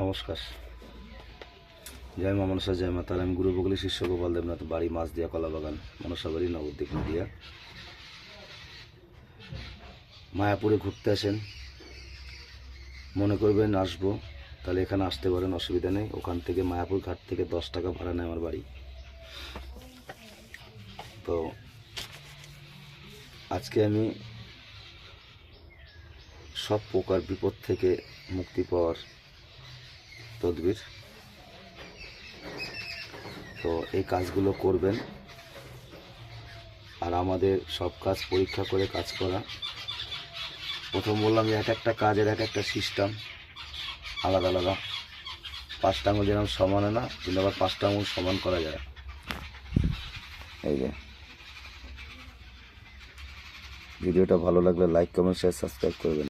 নমস্কার। জয় মা মনসা, জয় মা তারা। আমি গুরু বগলি শিষ্য গোপাল দেবনাথ, বাড়ি মাছদিয়া কলাবাগান, মনসাবাড়ি, নবদ্বীপ, নদিয়া। মায়াপুরে ঘুরতে আসেন, মনে করবেন আসবো, তাহলে এখানে আসতে পারেন, অসুবিধা নেই। ওখান থেকে মায়াপুর ঘাট থেকে 10 টাকা ভাড়া নেয় আমার বাড়ি। তো আজকে আমি সব প্রকার বিপদ থেকে মুক্তি পাওয়ার তদবির, তো এই কাজগুলো করবেন। আর আমাদের সব কাজ পরীক্ষা করে কাজ করা। প্রথম বললাম এক একটা কাজের এক একটা সিস্টেম আলাদা আলাদা। 5টা আঙুল যেরকম সমান হয় না, কিন্তু আবার 5টা আঙুল সমান করা যায়। এই যে ভিডিওটা ভালো লাগলে লাইক, কমেন্ট, শেয়ার, সাবস্ক্রাইব করবেন।